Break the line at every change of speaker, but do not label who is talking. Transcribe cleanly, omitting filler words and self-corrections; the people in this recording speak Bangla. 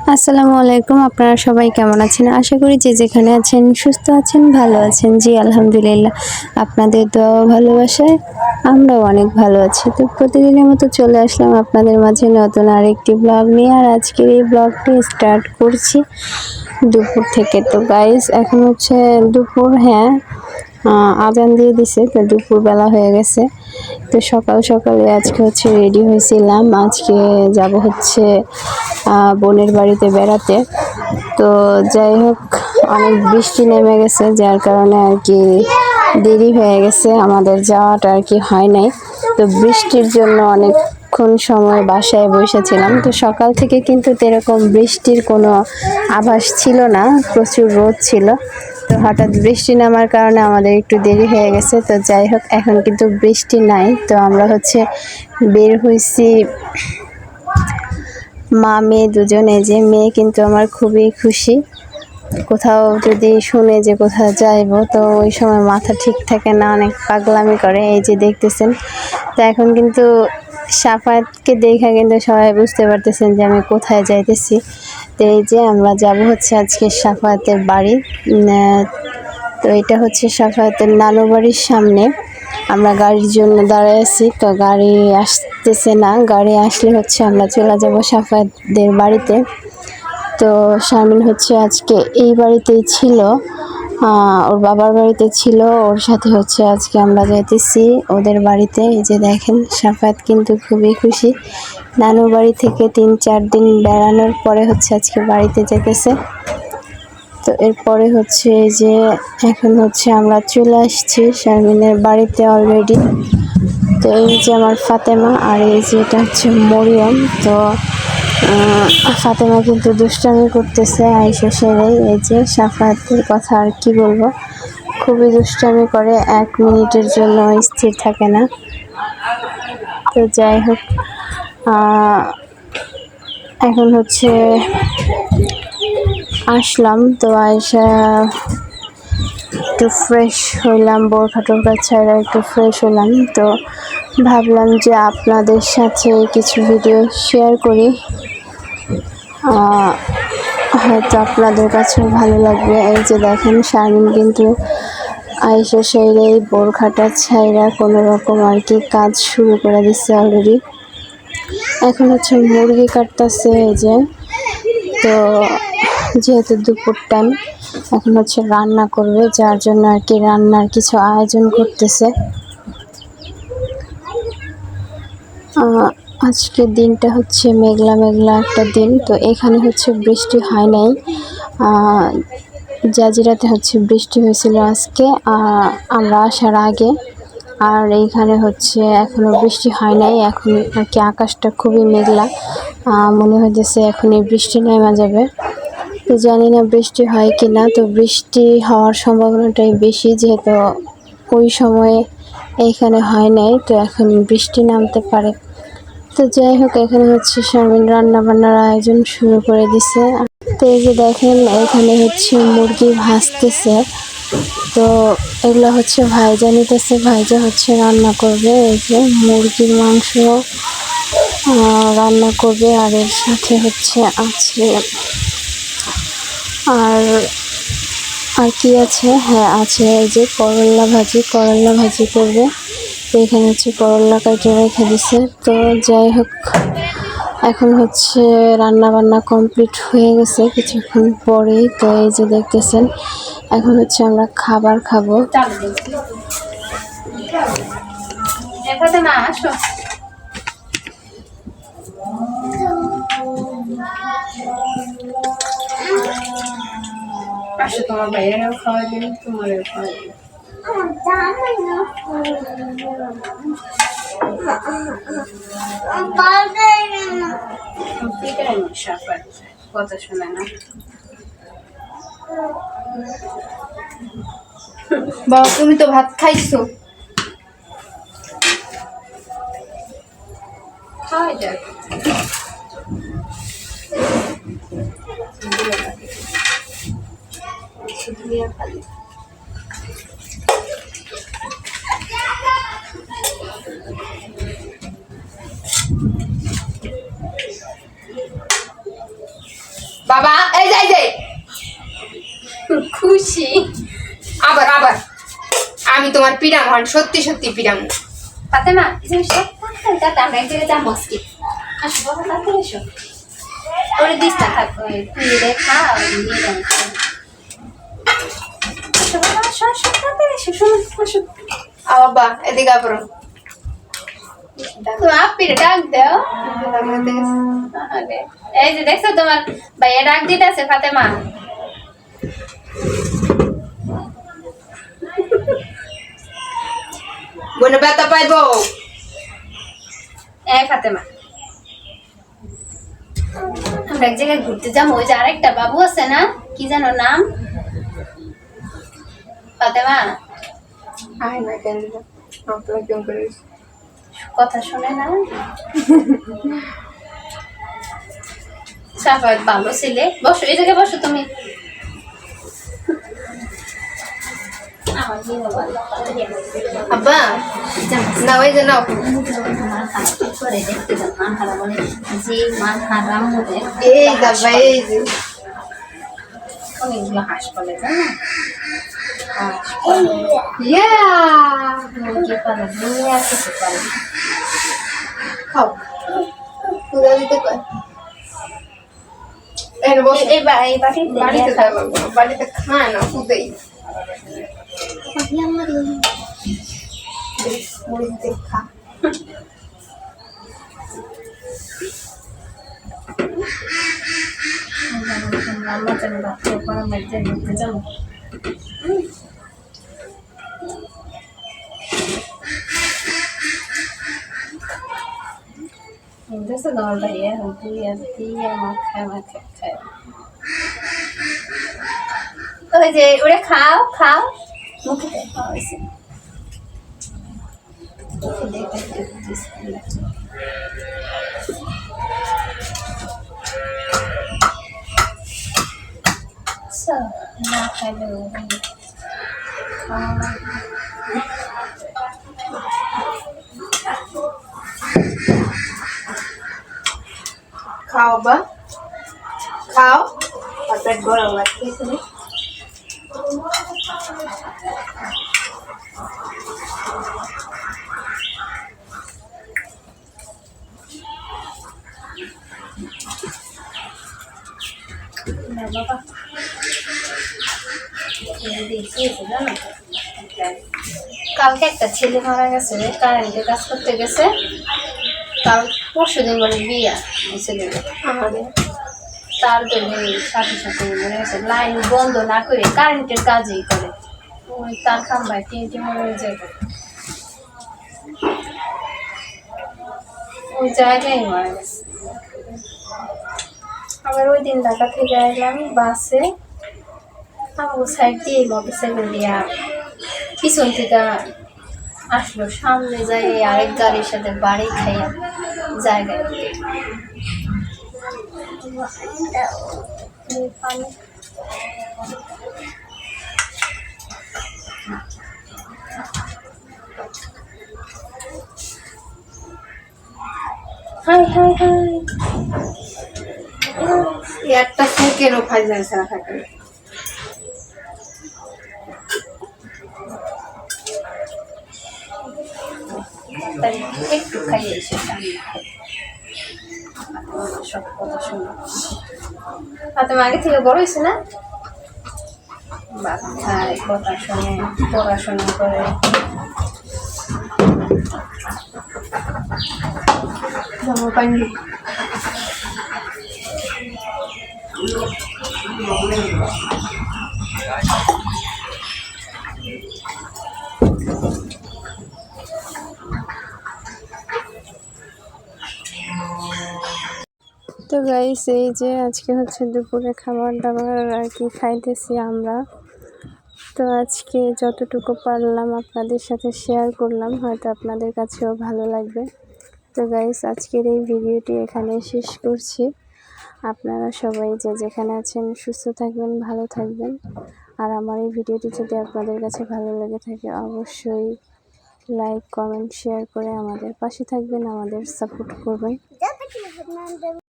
আসসালামু আলাইকুম। আপনারা সবাই কেমন আছেন? আশা করি যে যেখানে আছেন সুস্থ আছেন, ভালো আছেন। জি আলহামদুলিল্লাহ। আপনাদের দোয়া ও ভালোবাসায় আমরাও অনেক ভালো আছি। তো প্রতিদিনের মতো চলে আসলাম আপনাদের মাঝে নতুন আরেকটি ব্লগ নিয়ে। আর আজকের এই ব্লগটি স্টার্ট করছি দুপুর থেকে। তো গাইস এখন হচ্ছে দুপুর, হ্যাঁ আজান দিয়ে দিছে, তো দুপুরবেলা হয়ে গেছে। তো সকাল সকালে আজকে হচ্ছে রেডি হয়েছিলাম, আজকে যাব হচ্ছে বোনের বাড়িতে বেড়াতে। তো যাই হোক, অনেক বৃষ্টি নেমে গেছে, যার কারণে আর কি দেরি হয়ে গেছে, আমাদের যাওয়াটা আর কি হয় নাই। তো বৃষ্টির জন্য অনেকক্ষণ সময় বাসায় বসেছিলাম। তো সকাল থেকে কিন্তু এরকম বৃষ্টির কোনো আভাস ছিল না, প্রচুর রোদ ছিল। তো হঠাৎ বৃষ্টি নামার কারণে আমাদের একটু দেরি হয়ে গেছে। তো যাই হোক, এখন কিন্তু বৃষ্টি নাই। তো আমরা হচ্ছে বের হয়েছি মা মেয়ে দুজনে। যে মেয়ে কিন্তু আমার খুবই খুশি, কোথাও যদি শুনে যে কোথাও যাইবো, তো ওই সময় মাথা ঠিক থাকে না, অনেক পাগলামি করে। এই যে দেখতেছেন, তো এখন কিন্তু সাফায়াতকে দেখা কিন্তু সবাই বুঝতে পারতেছেন যে আমি কোথায় যাইতেছি। তো এই যে আমরা যাব হচ্ছে আজকে সাফায়াতের বাড়ি। তো এটা হচ্ছে সাফায়াতের নানু বাড়ির সামনে। আমরা গাড়ির জন্য দাঁড়ায় আছি, তো গাড়ি আসতেছে না। গাড়ি আসলে হচ্ছে আমরা চলে যাব সাফায়াতদের বাড়িতে। তো শারমিন হচ্ছে আজকে এই বাড়িতেই ছিল, ওর বাবার বাড়িতে ছিল, ওর সাথে হচ্ছে আজকে আমরা যাইতেছি ওদের বাড়িতে। এই যে দেখেন, সাফায়াত কিন্তু খুবই খুশি। নানুর বাড়ি থেকে 3-4 দিন বেড়ানোর পরে হচ্ছে আজকে বাড়িতে যেতেছে। তো এরপরে হচ্ছে এই যে এখন হচ্ছে আমরা চলে আসছি শারমিনের বাড়িতে অলরেডি। তো এই যে আমার ফাতেমা, আর এই যে এটা হচ্ছে মরিয়ম। তো ফাতেমা কিন্তু দুষ্টামি করতেছে আয়েশা সেরে। এই যে সাফায়াতের কথা আর কি বলবো, খুবই দুষ্টামি করে, 1 মিনিটের জন্য স্থির থাকে না। তো যাই হোক, এখন হচ্ছে আসলাম। তো আয়েশা একটু ফ্রেশ হইলাম, বোরখা টোরখা ছাড়া একটু ফ্রেশ হলাম। তো ভাবলাম যে আপনাদের সাথে কিছু ভিডিও শেয়ার করি, হয়তো আপনাদের কাছেও ভালো লাগবে। এই যে দেখেন, শারমিন কিন্তু আয়েশা সাইরা এই বোরখাটা ছাইরা কোনো রকম আর কি কাজ শুরু করে দিচ্ছে অলরেডি। এখন হচ্ছে মুরগি কাটতেছে এই যে। তো যেহেতু দুপুর টাইম, এখন হচ্ছে রান্না করবে, যার জন্য আর কি রান্নার কিছু আয়োজন করতেছে। আজকের দিনটা হচ্ছে মেঘলা মেঘলা একটা দিন। তো এখানে হচ্ছে বৃষ্টি হয় নাই, জাজিরাতে হচ্ছে বৃষ্টি হয়েছিল আজকে আমরা আসার আগে। আর এইখানে হচ্ছে এখনো বৃষ্টি হয় নাই, এখন আর কি আকাশটা খুবই মেঘলা, মনে হইতেছে এখনই বৃষ্টি নেমে যাবে। তো জানি না বৃষ্টি হয় কি না। তো বৃষ্টি হওয়ার সম্ভাবনাটাই বেশি, যেহেতু ওই সময়ে এইখানে হয় নাই, তো এখন বৃষ্টি নামতে পারে। তো যাই হোক, এখানে হচ্ছে শারমিন রান্না বান্নার আয়োজন শুরু করে দিছে। তো এই যে দেখেন, এখানে হচ্ছে মুরগি ভাজতেছে। তো এগুলো হচ্ছে ভাইজা নিতেছে, ভাইজা হচ্ছে রান্না করবে। এই যে মুরগির মাংস রান্না করবে, আর এর সাথে হচ্ছে আছে আর কি আছে, হ্যাঁ আছে এই যে করলা ভাজি করবে। তো এখানে হচ্ছে করলা কাটে রেখে দিছে। তো যাই হোক, এখন হচ্ছে রান্না বান্না কমপ্লিট হয়ে গেছে কিছুক্ষণ পরেই। তো এই যে দেখতেছেন, এখন হচ্ছে আমরা খাবার খাবো।
তোমার ভাইয়েরও খাওয়া দিন, তোমারও খাওয়া দিন। কথা শোনে না বাবা, তুমি তো ভাত খাইছো, খাওয়া যাক। বাবা এই যাই যাই খুশি আবার আবার আমি তোমার পিরাম হন সত্যি সত্যি পিরাম ফাতেমা এই সব কথা আমরা এক জায়গায় যাবো আজকে আসো বাবা তাড়াতাড়ি এসো ওরে দিস্তা থাকো তুই দেখা নিয়ে যাবো আসো বাবা আসো আসো তাড়াতাড়ি এসো শোনো আসো বাবা এদিকে আপরো তো আপিরে ডাক দাও এই যে দেখছো তোমার ভাইয়া ডাক দিতেছে ফাতেমা বনে ব্যথা পাইবো এই ফাতেমা আমরা এক জায়গায় ঘুরতে যাবো ওই যে আরেকটা বাবু আছে না কি জানো নাম ফাতেমা আয় না কেন আপনার কেমন করে কথা শুনে না সাফাত ভালো ছিলে বসো এই জায়গায় বসো তুমি আব্বা না ওই যে নাও এই বাবা এই যে অনেকগুলো হাঁস পালে জানো মুরগি পালে দুনিয়া কিছু পালে খাও পূজা দিতে কয় বাড়িতে খায় না খুদেই খা Entonces no veía un día মাখা ওই যে ওরে খাও খাও মুখে খাও এসে না খাইলে খাও বা খাও আর পেট গরম লাগতেছে না বাবা কালকে একটা ছেলে মারা গেছে কারেন্টে কাজ করতে গেছে কাল পরশুদিন বলে বিয়া ছেলে আমাদের তার জন্য সাথে সাথে মনে গেছে লাইন বন্ধ না করে কারেন্টের কাজই করে ওই তার খাম্বায় তিনটি মনে যায় ওই জায়গায় মারা গেছে আবার ওই দিন ঢাকা থেকে এলাম বাসে আমার সাইড দিয়ে মোটরসাইকেল দিয়ে পিছন থেকে আসলো সামনে যাই আরেক গাড়ির সাথে বাড়ি খাইয়া জায়গায় হাই হাই হাই একটা সেকেন্ডও খাই যাচ্ছে না থাকে একটু খাইয়ে সেটা সব কথা শুনে তুমি আগে থেকে বড় হয়েছে না বাচ্চার কথা শুনে পড়াশোনা করে পানি
তো গাইস এই যে আজকে হচ্ছে দুপুরে খাবার দাবার আর কি খাইতেছি আমরা তো আজকে যতটুকু পারলাম আপনাদের সাথে শেয়ার করলাম হয়তো আপনাদের কাছেও ভালো লাগবে তো গাইস আজকের এই ভিডিওটি এখানে শেষ করছি আপনারা সবাই যে যেখানে আছেন সুস্থ থাকবেন ভালো থাকবেন আর আমার এই ভিডিওটি যদি আপনাদের কাছে ভালো লেগে থাকে অবশ্যই লাইক কমেন্ট শেয়ার করে আমাদের পাশে থাকবেন আমাদের সাপোর্ট করবেন